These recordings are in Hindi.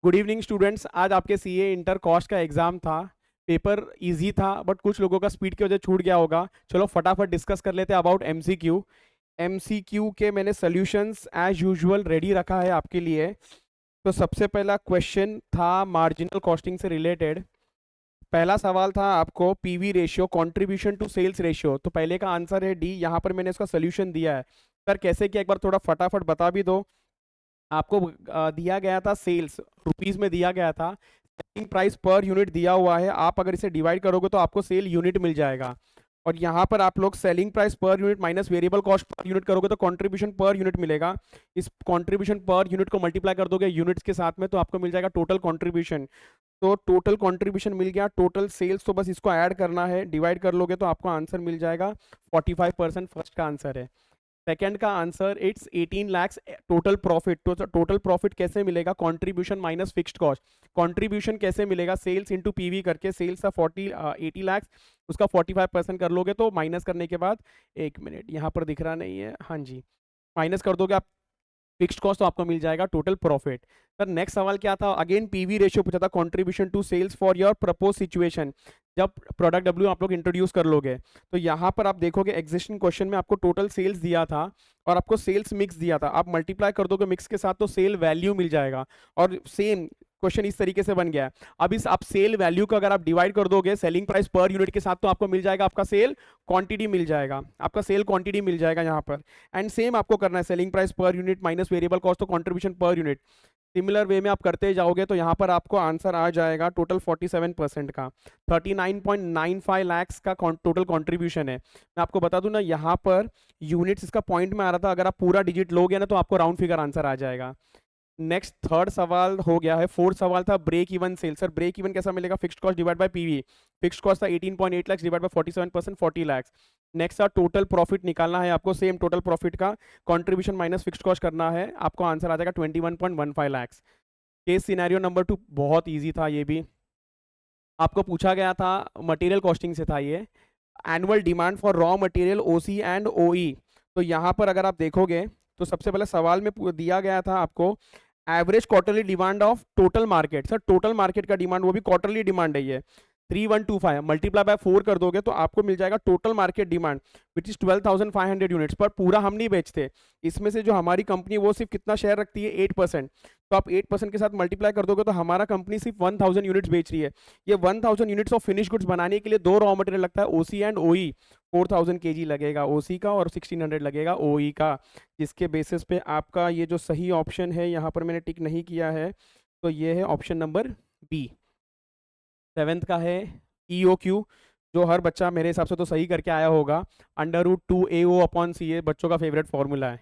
Good evening students. आज आपके सीए इंटर कॉस्ट का एग्जाम था। पेपर इजी था बट कुछ लोगों का स्पीड की वजह छूट गया होगा। चलो फटाफट डिस्कस कर लेते हैं अबाउट एमसीक्यू। एमसीक्यू के मैंने सॉल्यूशंस एज यूजुअल रेडी रखा है आपके लिए। तो सबसे पहला क्वेश्चन था मार्जिनल कॉस्टिंग से रिलेटेड। पहला सवाल था आपको PV ratio, contribution to sales ratio. तो पहले का आंसर है डी। यहाँ पर मैंने इसका सोल्यूशन दिया है। सर कैसे किया, एक बार थोड़ा फटाफट बता भी दो। आपको दिया गया था सेल्स रुपीस में दिया गया था। सेलिंग प्राइस पर यूनिट दिया हुआ है। आप अगर इसे डिवाइड करोगे तो आपको सेल यूनिट मिल जाएगा। और यहाँ पर आप लोग selling price per unit minus variable cost per unit करोगे तो कंट्रीब्यूशन पर यूनिट मिलेगा। इस कंट्रीब्यूशन पर यूनिट को मल्टीप्लाई कर दोगे यूनिट्स के साथ में तो आपको मिल जाएगा टोटल कंट्रीब्यूशन। तो टोटल कंट्रीब्यूशन मिल गया, टोटल सेल्स तो बस इसको ऐड करना है, डिवाइड कर लोगे तो आपको आंसर मिल जाएगा 45%। फर्स्ट का आंसर है। सेकंड का answer it's 18 lakh total profit. तो टोटल प्रॉफिट कैसे मिलेगा, contribution minus fixed cost. Contribution कैसे मिलेगा, सेल्स इनटू पीवी करके। सेल्स था 80 लाख, उसका 45% कर लोगे तो माइनस करने के बाद, एक मिनट यहाँ पर दिख रहा नहीं है, हाँ जी, माइनस कर दोगे आप फिक्स्ड कॉस्ट तो आपको मिल जाएगा टोटल प्रॉफिट। सर नेक्स्ट सवाल क्या था, अगेन पीवी रेशियो पूछा था, contribution to sales for your propose situation. जब प्रोडक्ट डब्ल्यू आप लोग इंट्रोड्यूस कर लोगे तो यहाँ पर आप देखोगे एग्जिस्टिंग क्वेश्चन में आपको टोटल सेल्स दिया था और आपको सेल्स मिक्स दिया था। आप मल्टीप्लाई कर दोगे मिक्स के साथ तो सेल वैल्यू मिल जाएगा। और सेम क्वेश्चन इस तरीके से बन गया है। अब इस आप सेल वैल्यू को अगर आप डिवाइड कर दोगे सेलिंग प्राइस पर यूनिट के साथ तो आपको मिल जाएगा आपका सेल क्वांटिटी मिल जाएगा, आपका सेल क्वांटिटी मिल जाएगा यहाँ पर। एंड सेम आपको करना है, selling price per unit minus variable cost तो contribution per unit. Similar way में आप करते जाओगे तो यहाँ पर आपको आंसर आ जाएगा टोटल 47% का, 39.95 लाख का टोटल कंट्रीब्यूशन है। मैं आपको बता दूं ना, यहाँ पर यूनिट्स इसका पॉइंट में आ रहा था, अगर आप पूरा डिजिट लोगे ना तो आपको राउंड फिगर आंसर आ जाएगा। नेक्स्ट थर्ड सवाल हो गया है। फोर्थ सवाल था break even sale. Sir break even कैसा मिलेगा, fixed cost divide by PV. Fixed cost था 18.8 lakh divide by 47%, 40 lakh. Next था टोटल प्रॉफिट निकालना है आपको, सेम टोटल प्रॉफिट का कंट्रीब्यूशन माइनस फिक्स्ड कॉस्ट करना है, आपको आंसर आ जाएगा 21.15 लाख। केस सिनेरियो नंबर 2 बहुत इजी था ये भी। आपको पूछा गया था मटेरियल कॉस्टिंग से था ये, annual demand for raw material OC and ओई। तो यहाँ पर अगर आप देखोगे तो सबसे पहले सवाल में दिया गया था आपको average quarterly demand of total market. Sir total market का डिमांड, वो भी क्वार्टरली डिमांड है ये 3125, मल्टीप्लाई बाय 4 कर दोगे तो आपको मिल जाएगा total market demand which is 12,500 units. पर पूरा हम नहीं बेचते, इसमें से जो हमारी कंपनी वो सिर्फ कितना शेयर रखती है, 8%। तो आप 8% के साथ मल्टीप्लाई कर दोगे तो हमारा कंपनी सिर्फ 1000 यूनिट्स बेच रही है। ये 1000 यूनिट्स ऑफ फिनिश गुड्स बनाने के लिए दो रॉ मटेरियल लगता है, ओसी एंड ओई। 4000 केजी लगेगा ओसी का और 1600 लगेगा ओई का, जिसके बेसिस पे आपका ये जो सही ऑप्शन है, यहाँ पर मैंने टिक नहीं किया है, तो ये है ऑप्शन नंबर बी। सेवेंथ का है ईओ क्यू, जो हर बच्चा मेरे हिसाब से तो सही करके आया होगा। √2AO/C, ये बच्चों का फेवरेट फॉर्मूला है।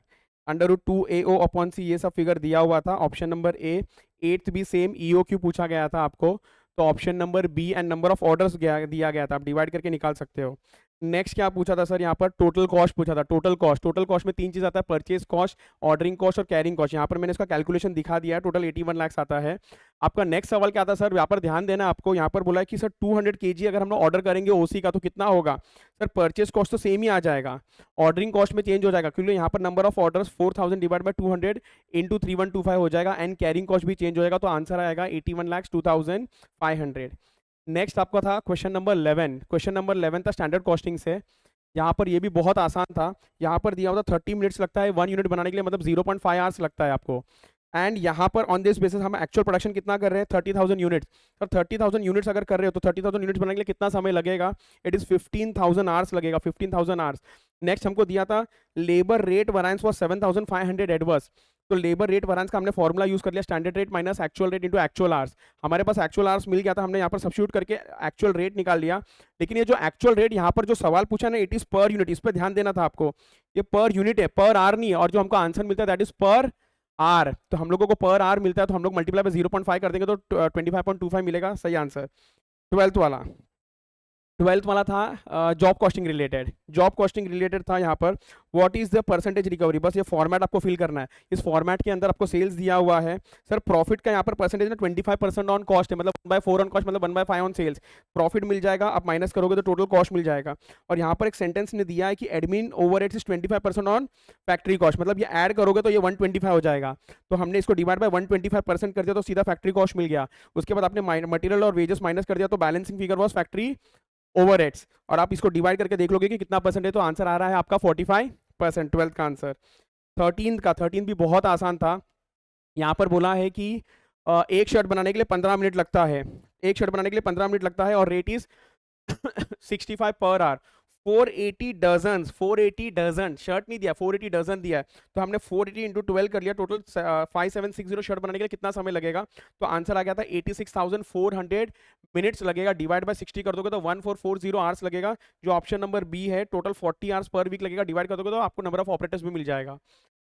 √2AO/C ये सब फिगर दिया हुआ था, ऑप्शन नंबर ए। एट्थ भी सेम ईओ क्यू पूछा गया था आपको, तो option number B. And number of orders दिया गया था, आप डिवाइड करके निकाल सकते हो। नेक्स्ट क्या पूछा था सर, यहाँ पर टोटल कॉस्ट पूछा था। टोटल कॉस्ट, टोटल कॉस्ट में तीन चीज आता है, परचेज कॉस्ट, ऑर्डरिंग कॉस्ट और कैरिंग कॉस्ट। यहाँ पर मैंने इसका कैलकुलेशन दिखा दिया है, टोटल 81 लाख आता है। आपका नेक्स्ट सवाल क्या था सर, यहाँ पर ध्यान देना आपको, यहाँ पर बोला है कि सर 200 केजी अगर हम लोग ऑर्डर करेंगे ओसी का तो कितना होगा। सर परचेज कॉस्ट तो सेम ही आ जाएगा, ऑर्डरिंग कॉस्ट में चेंज हो जाएगा क्योंकि यहाँ पर number of orders 4000 divide by 200 into 3125 हो जाएगा, एंड कैरिंग कॉस्ट भी चेंज हो जाएगा, तो आंसर आएगा 81 लाख 2500। नेक्स्ट आपका था क्वेश्चन नंबर 11। क्वेश्चन नंबर 11 था स्टैंडर्ड कॉस्टिंग से। यहाँ पर ये भी बहुत आसान था। यहाँ पर दिया होता 30 मिनट्स लगता है 1 यूनिट बनाने के लिए, मतलब 0.5 आवर्स लगता है आपको। एंड यहाँ पर ऑन दिस बेसिस हम एक्चुअल प्रोडक्शन कितना कर रहे हैं, 30,000 यूनिट्स। सर 30,000 यूनिट्स अगर कर रहे हो तो 30,000 यूनिट्स बनाने के लिए कितना समय लगेगा, इट इज 15,000 आवर्स लगेगा, 15,000 आवर्स। नेक्स्ट हमको दिया था labour rate variance for 7,500 adverse. तो लेबर रेट वरायंस का हमने फॉर्मूला यूज कर लिया, standard rate minus actual rate into actual hours. हमारे पास एक्चुअल आवर्स मिल गया था, हमने यहाँ पर सब्स्टिट्यूट करके एक्चुअल रेट निकाल लिया। लेकिन ये जो एक्चुअल रेट यहाँ पर जो सवाल पूछा ना, इट इज पर यूनिट, इस पर ध्यान देना था आपको, ये पर यूनिट है, पर आर नहीं है। और जो हमको आंसर मिलता है दैट इज पर आर, तो हम लोगों को पर आर मिलता है, तो हम लोग मल्टीप्लाई बाय 0.5 कर देंगे तो 25.25 मिलेगा, सही आंसर। 12th वाला 12th वाला था job costing related, job costing related था यहाँ पर। What is the percentage recovery, बस ये फॉर्मेट आपको फिल करना है। इस फॉर्मेट के अंदर आपको सेल्स दिया हुआ है, सर प्रॉफिट का यहाँ पर परसेंटेज ना 25% ऑन कॉस्ट है, मतलब 1/4 ऑन कॉस्ट, मतलब 1/5 ऑन सेल्स। प्रॉफिट मिल जाएगा, आप माइनस करोगे तो टोटल कॉस्ट मिल जाएगा। और यहाँ पर एक सेंटेंस ने दिया है कि admin overheads is 25% on factory cost, मतलब ये ऐड करोगे तो ये 125 हो जाएगा। तो हमने इसको डिवाइड बाय 125% कर दिया तो सीधा फैक्ट्री कॉस्ट मिल गया। उसके बाद आपने मटेरियल और वेजेस माइनस कर दिया तो balancing figure was factory overheads. और आप इसको डिवाइड करके देख लोगे कि कितना परसेंट है, तो आंसर आ रहा है आपका 45%, 12th का आंसर। 13th भी बहुत आसान था। यहाँ पर बोला है कि एक शर्ट बनाने के लिए 15 मिनट लगता है, एक शर्ट बनाने के लिए 15 मिनट लगता है और rate is 65 per hour. 480 dozen, 480 dozen shirt नहीं दिया, 480 डजन दिया है। तो हमने 480 इंटू 12 कर लिया, टोटल 5760 शर्ट बनाने के लिए कितना समय लगेगा, तो आंसर आ गया था 86,400 मिनट्स लगेगा। डिवाइड बाय 60 कर दोगे तो 1440 आवर्स लगेगा, जो ऑप्शन नंबर बी है। टोटल 40 आवर्स पर वीक लगेगा, डिवाइड कर दोगे तो आपको नंबर ऑफ ऑपरेटर्स भी मिल जाएगा।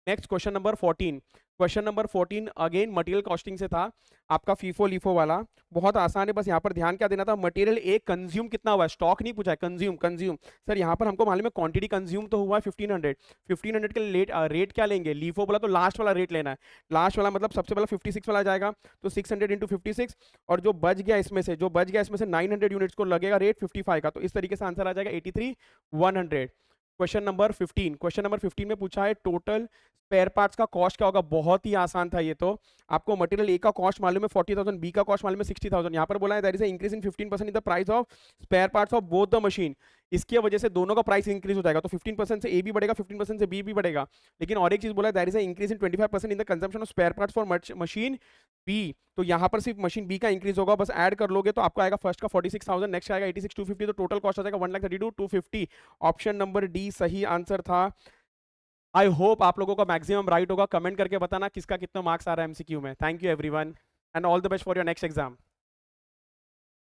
Next question number 14, question number 14 again material costing से था, आपका फीफो लीफो वाला। बहुत आसान है, बस यहाँ पर ध्यान क्या देना था, मटेरियल एक कंज्यूम कितना हुआ है, स्टॉक नहीं पूछा है, कंज्यूम कंज्यूम। सर यहाँ पर हमको मालूम है क्वांटिटी कंज्यूम तो हुआ है 1500, 1500 के रेट क्या लेंगे, लीफो बोला तो लास्ट वाला रेट लेना है। लास्ट वाला मतलब सबसे पहले 56 वाला जाएगा, तो 600 इंटू 56, और जो बच गया इसमें से, जो बच गया इसमें से 900 यूनिट्स को लगेगा रेट 55 का, तो इस तरीके से आंसर आ जाएगा 83,100। क्वेश्चन नंबर 15, क्वेश्चन नंबर 15 में पूछा है टोटल स्पेयर पार्ट्स का कॉस्ट क्या होगा। बहुत ही आसान था ये तो, आपको मटेरियल ए का कॉस्ट मालूम है 40,000, बी का कॉस्ट मालूम है 60,000। यहाँ पर बोला है that is increase in 15% in the price of spare parts of both the machine. इसकी वजह से दोनों का प्राइस इंक्रीज हो जाएगा, तो 15% से ए भी बढ़ेगा, 15% से बी भी बढ़ेगा। लेकिन और एक चीज बोला है that is increase in 25% in the consumption of spare parts for machine B. तो यहाँ पर सिर्फ मशीन बी का इंक्रीज होगा, बस ऐड कर लोगे तो आपको आएगा फर्स्ट का 46,000, नेक्स्ट आएगा 86,250, तो टोटल कॉस्ट आ जाएगा 1,32,250। ऑप्शन नंबर डी सही आंसर था। आई होप आप लोगों का मैक्सिमम राइट होगा। कमेंट करके बताना किसका कितना मार्क्स आ रहा है एमसीक्यू में। Thank you everyone and all the best for your next exam.